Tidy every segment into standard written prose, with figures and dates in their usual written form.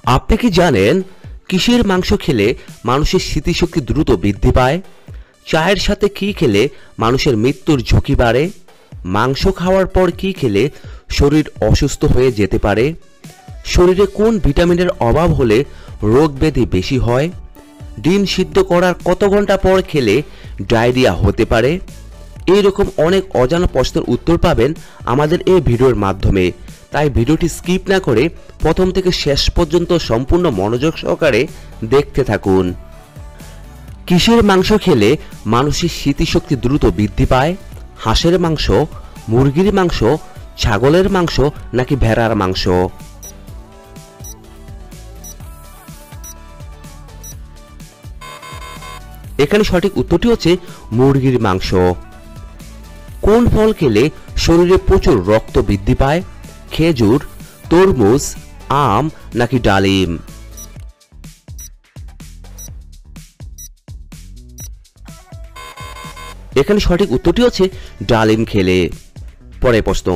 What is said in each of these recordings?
আপনি কি জানেন কিসের মাংস খেলে মানুষের স্মৃতিশক্তি দ্রুত বৃদ্ধি পায়? চায়ের সাথে কি খেলে মানুষের মৃত্যুর ঝুঁকি বাড়ে? মাংস খাওয়ার পর কি খেলে শরীর অসুস্থ হয়ে যেতে পারে? শরীরে কোন ভিটামিনের অভাব হলে রোগ ব্যাধি বেশি হয়? ডিম সিদ্ধ করার কত ঘন্টা পর খেলে ডায়রিয়া হতে পারে? এইরকম অনেক অজানা প্রশ্নের উত্তর পাবেন আমাদের এই ভিডিওর মাধ্যমে। তাই ভিডিওটি স্কিপ না করে প্রথম থেকে শেষ পর্যন্ত সম্পূর্ণ মনোযোগ সহকারে দেখতে থাকুন। কিসের মাংস খেলে মানুষের স্মৃতিশক্তি দ্রুত বৃদ্ধি পায়? হাঁসের মাংস, মুরগির মাংস, ছাগলের মাংস নাকি ভেড়ার মাংস? এখানে সঠিক উত্তরটি হচ্ছে মুরগির মাংস। কোন ফল খেলে শরীরে প্রচুর রক্ত বৃদ্ধি পায়? খেজুর, তরমুজ, আম নাকি ডালিম? এখানে সঠিক উত্তরটি হচ্ছে ডালিম খেলে। পরের প্রশ্ন,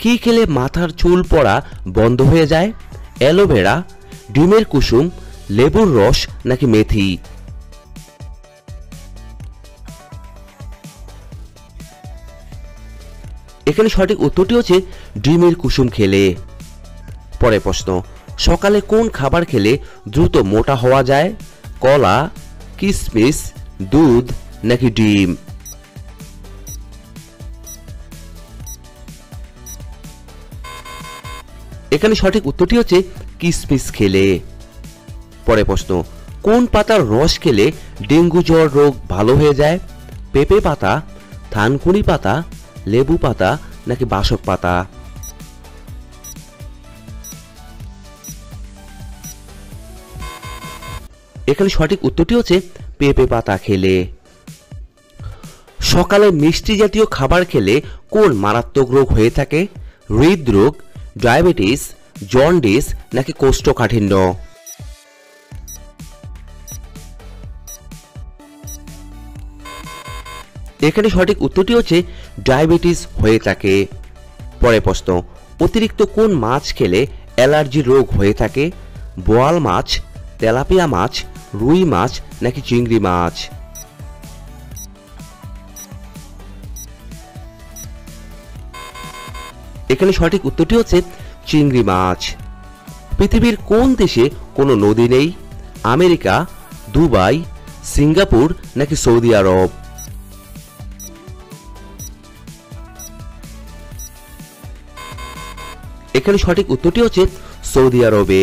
কি খেলে মাথার চুল পড়া বন্ধ হয়ে যায়? অ্যালোভেরা, ডিমের কুসুম, লেবুর রস নাকি মেথি? এখানে সঠিক উত্তরটি হচ্ছে ডিমের কুসুম খেলে। পরের প্রশ্ন, সকালে কোন খাবার খেলে দ্রুত মোটা হওয়া যায়? কলা, কিশমিশ, দুধ নাকি ডিম? এখানে সঠিক উত্তরটি হচ্ছে কিশমিশ খেলে। পরের প্রশ্ন, কোন পাতার রস খেলে ডেঙ্গু জ্বর রোগ ভালো হয়ে যায়? পেঁপে পাতা, থানকুনি পাতা, লেবু পাতা নাকি বাসক পাতা? এখানে সঠিক উত্তরটি হচ্ছে পেঁপে পাতা খেলে। সকালে মিষ্টি জাতীয় খাবার খেলে কোন মারাত্মক রোগ হয়ে থাকে? হৃদরোগ, ডায়াবেটিস, জন্ডিস নাকি কোষ্ঠকাঠিন্য? এখানে সঠিক উত্তরটি হচ্ছে ডায়াবেটিস হয়ে থাকে। পরের প্রশ্ন, অতিরিক্ত কোন মাছ খেলে অ্যালার্জি রোগ হয়ে থাকে? বোয়াল মাছ, তেলাপিয়া মাছ, রুই মাছ নাকি চিংড়ি মাছ? এখানে সঠিক উত্তরটি হচ্ছে চিংড়ি মাছ। পৃথিবীর কোন দেশে কোনো নদী নেই? আমেরিকা, দুবাই, সিঙ্গাপুর নাকি সৌদি আরব? এখানে সঠিক উত্তরটি হচ্ছে সৌদি আরবে।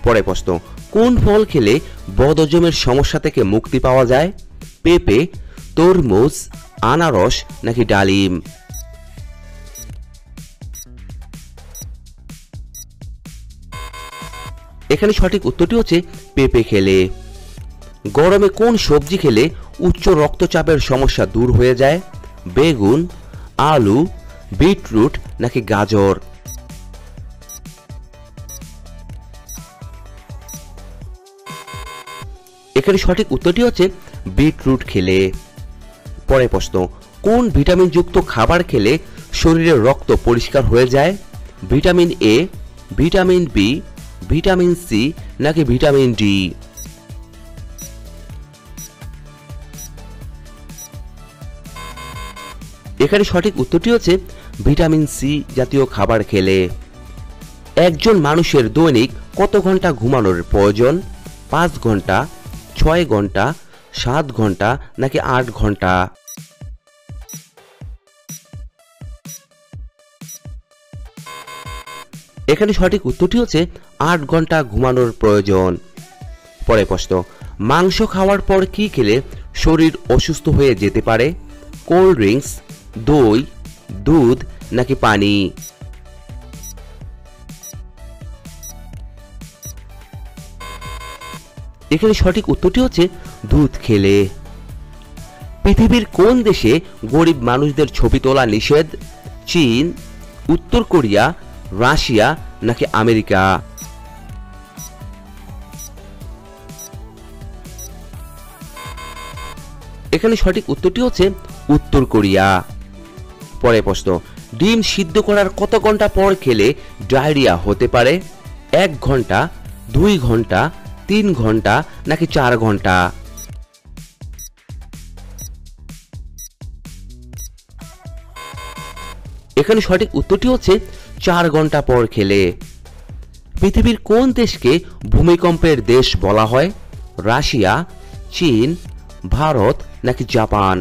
পরের প্রশ্ন, কোন ফল খেলে বদহজমের সমস্যা থেকে মুক্তি পাওয়া যায়? পেঁপে, তরমুজ, আনারস নাকি ডালিম? এখানে সঠিক উত্তরটি হচ্ছে পেঁপে খেলে। গরমে কোন সবজি খেলে উচ্চ রক্তচাপের সমস্যা দূর হয়ে যায়? বেগুন, আলু, বিটরুট নাকি গাজর? এখানে সঠিক উত্তরটি হচ্ছে বিটরুট খেলে। পরের প্রশ্ন, কোন ভিটামিন যুক্ত খাবার খেলে শরীরের রক্ত পরিষ্কার হয়ে যায়? Vitamin A, vitamin B, vitamin C নাকি ভিটামিন ডি? এখানে সঠিক উত্তরটি হচ্ছে ভিটামিন সি জাতীয় খাবার খেলে। একজন মানুষের দৈনিক কত ঘন্টা ঘুমানোর প্রয়োজন? 5 ঘন্টা, 6 ঘন্টা, 7 ঘন্টা নাকি 8 ঘন্টা? এখানে সঠিক উত্তরটি হচ্ছে 8 ঘন্টা ঘুমানোর প্রয়োজন। পরের প্রশ্ন, মাংস খাওয়ার পর কি খেলে শরীর অসুস্থ হয়ে যেতে পারে? কোল্ড ড্রিঙ্কস, দই, দুধ নাকি পানি? এখানে সঠিক উত্তরটি হচ্ছে দুধ খেলে। পৃথিবীর কোন দেশে গরিব মানুষদের ছবি তোলা নিষেধ? চীন, উত্তর কোরিয়া, রাশিয়া নাকি আমেরিকা? এখানে সঠিক উত্তরটি হচ্ছে উত্তর কোরিয়া। পরের প্রশ্ন, ডিম সিদ্ধ করার কত ঘন্টা পর খেলে ডায়রিয়া হতে পারে? 1 ঘন্টা, 2 ঘন্টা, 3 ঘন্টা নাকি 4 ঘন্টা? এখানে সঠিক উত্তরটি হচ্ছে 4 ঘন্টা পর খেলে। পৃথিবীর কোন দেশকে ভূমিকম্পের দেশ বলা হয়? রাশিয়া, চীন, ভারত নাকি জাপান?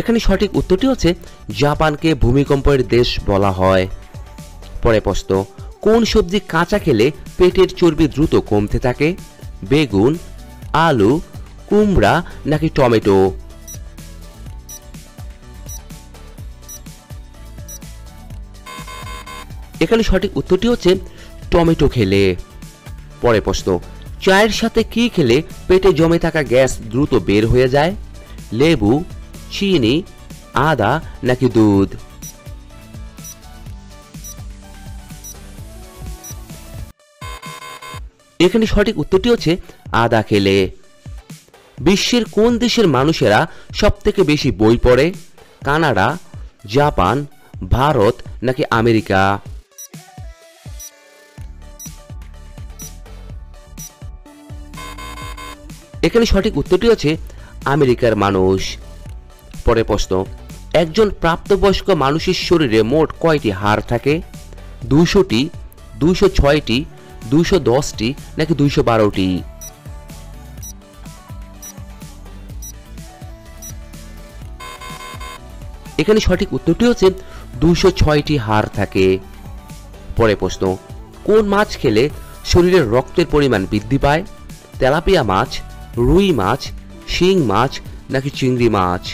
এখানে সঠিক উত্তরটি হচ্ছে জাপানকে ভূমিকম্পের দেশ বলা হয়। পরে প্রশ্ন, কোন সবজি কাঁচা খেলে পেটের চর্বি দ্রুত কমতে থাকে? বেগুন, আলু, কুমড়া নাকি টমেটো? এখানে সঠিক উত্তরটি হচ্ছে টমেটো খেলে। পরে প্রশ্ন, চায়ের সাথে কি খেলে পেটে জমে থাকা গ্যাস দ্রুত বের হয়ে যায়? লেবু, চিনি, আদা নাকি দুধ? এখানে সঠিক উত্তরটি হচ্ছে আদা খেলে। বিশ্বের কোন দেশের মানুষেরা সবথেকে বেশি বই পড়ে? কানাডা, জাপান, ভারত নাকি আমেরিকা? এখানে সঠিক উত্তরটি হচ্ছে আমেরিকার মানুষ। পরে প্রশ্ন, একজন প্রাপ্তবয়স্ক মানুষের শরীরে মোট কয়টি হাড় থাকে? 200টি, 206টি, 210টি নাকি 212টি? এখানে সঠিক উত্তরটি হচ্ছে 206টি হাড় থাকে। পরে প্রশ্ন, কোন মাছ খেলে শরীরের রক্তের পরিমাণ বৃদ্ধি পায়? তেলাপিয়া মাছ, রুই মাছ, শিং মাছ নাকি চিংড়ি মাছ?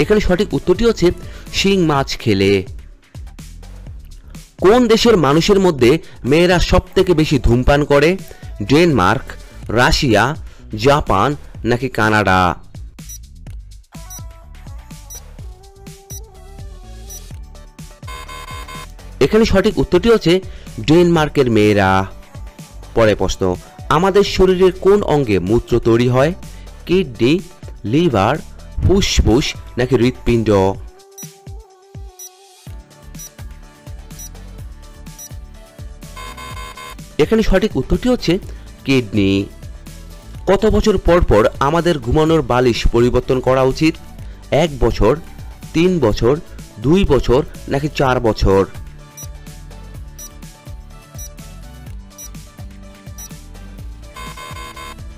এখানে সঠিক উত্তরটি হচ্ছে শিং মাছ খেলে। কোন দেশের মানুষের মধ্যে মেয়েরা সবথেকে বেশি ধূমপান করে? ডেনমার্ক, রাশিয়া, জাপান নাকি কানাডা? এখানে সঠিক উত্তরটি হচ্ছে ডেনমার্কের মেয়েরা। পরে প্রশ্ন, আমাদের শরীরের কোন অঙ্গে মূত্র তৈরি হয়? কিডনি, লিভার, ফুসফুস নাকি হৃৎপিণ্ড? এখানে সঠিক উত্তরটি হচ্ছে কিডনি। কত বছর পর পর আমাদের ঘুমানোর বালিশ পরিবর্তন করা উচিত? 1 বছর, 3 বছর, 2 বছর নাকি 4 বছর?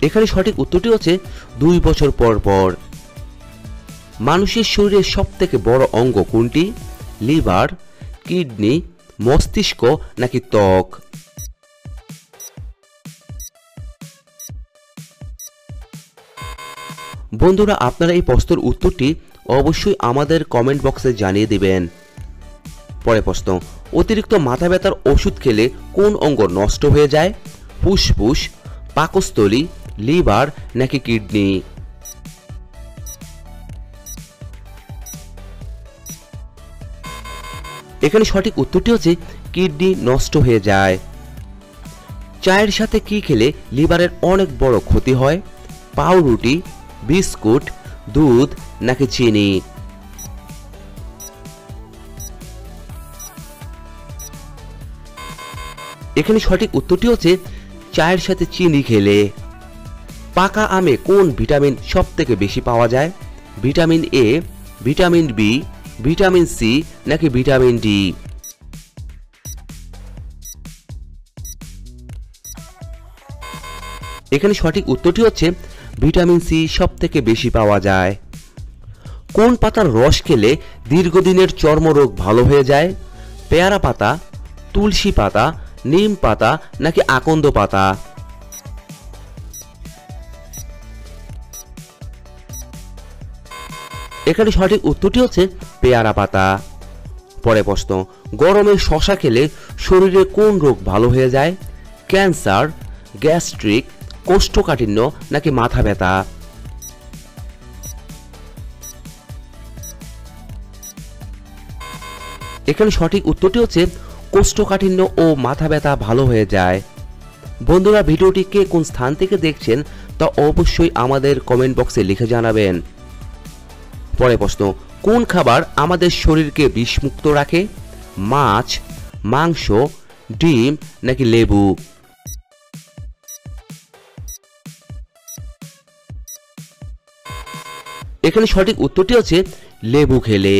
এখানে সঠিক উত্তরটি হচ্ছে 2 বছর পর পর। মানুষের শরীরের সবথেকে বড় অঙ্গ কোনটি? লিভার, কিডনি, মস্তিষ্ক নাকি ত্বক? বন্ধুরা, আপনারা এই প্রশ্নের উত্তরটি অবশ্যই আমাদের কমেন্ট বক্সে জানিয়ে দিবেন। পরে প্রশ্ন, অতিরিক্ত মাথা ব্যথার ওষুধ খেলে কোন অঙ্গ নষ্ট হয়ে যায়? ফুসফুস, পাকস্থলী, লিভার নাকি কিডনি? এখানে সঠিক উত্তরটি হচ্ছে কিডনি নষ্ট হয়ে যায়। চায়ের সাথে কি খেলে লিভারের অনেক বড় ক্ষতি হয়? পাউরুটি, বিস্কুট, দুধ নাকি চিনি? এখানে সঠিক উত্তরটি হচ্ছে চায়ের সাথে চিনি খেলে। পাকা আমে কোন ভিটামিন সবথেকে বেশি পাওয়া যায়? Vitamin A, vitamin B, vitamin C নাকি ভিটামিন ডি? এখানে সঠিক উত্তরটি হচ্ছে ভিটামিন সি সবথেকে বেশি পাওয়া যায়। কোন পাতার রস খেলে দীর্ঘদিনের চর্মরোগ ভালো হয়ে যায়? পেয়ারা পাতা, তুলসী পাতা, নিম পাতা নাকি আকন্দ পাতা? এখানে সঠিক উত্তরটি হচ্ছে পেয়ারা পাতা। পরে প্রশ্ন, গরমে শশা খেলে শরীরে কোন রোগ ভালো হয়ে যায়? ক্যান্সার, গ্যাস্ট্রিক, কোষ্ঠকাঠিন্য নাকি মাথা ব্যথা? এখানে সঠিক উত্তরটি হচ্ছে কোষ্ঠকাঠিন্য ও মাথা ব্যথা ভালো হয়ে যায়। বন্ধুরা, ভিডিওটি কে কোন স্থান থেকে দেখছেন তা অবশ্যই আমাদের কমেন্ট বক্সে লিখে জানাবেন। পরের প্রশ্ন, কোন খাবার আমাদের শরীরকে বিষমুক্ত রাখে? মাছ, মাংস, ডিম নাকি লেবু? এখানে সঠিক উত্তরটি হচ্ছে লেবু খেলে।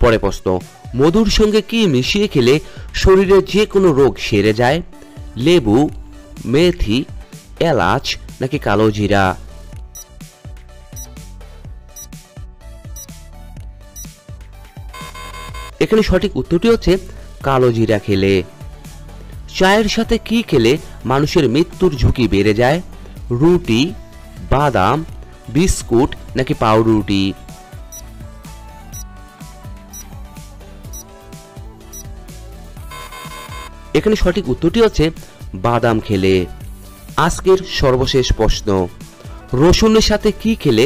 পরের প্রশ্ন, মধুর সঙ্গে কি মিশিয়ে খেলে শরীরের যে কোনো রোগ সেরে যায়? লেবু, মেথি, এলাচ নাকি কালো জিরা? এখানে সঠিক উত্তরটি হচ্ছে কালো জিরা খেলে। চায়ের সাথে কি খেলে মানুষের মৃত্যুর ঝুঁকি বেড়ে যায়? রুটি, বাদাম, বিস্কুট নাকি পাউরুটি? এখানে সঠিক উত্তরটি হচ্ছে বাদাম খেলে। আজকের সর্বশেষ প্রশ্ন, রসুনের সাথে কি খেলে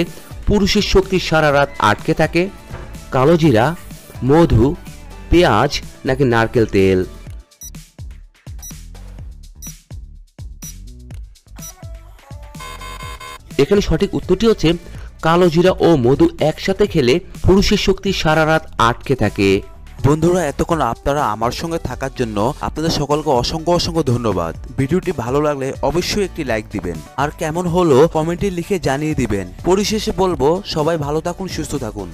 পুরুষের শক্তি সারা রাত আটকে থাকে? কালো জিরা, মধু, পেঁয়াজ নাকি নারকেল তেল? এখানে সঠিক উত্তরটি হচ্ছে কালো জিরা ও মধু একসাথে খেলে পুরুষের শক্তি সারা রাত আটকে থাকে। বন্ধুরা, এতক্ষণ আপনারা আমার সঙ্গে থাকার জন্য আপনাদের সকলকে অসংখ্য অসংখ্য ধন্যবাদ। ভিডিওটি ভালো লাগলে অবশ্যই একটি লাইক দিবেন, আর কেমন হলো কমেন্টে লিখে জানিয়ে দিবেন। পরিশেষে বলবো, সবাই ভালো থাকুন, সুস্থ থাকুন।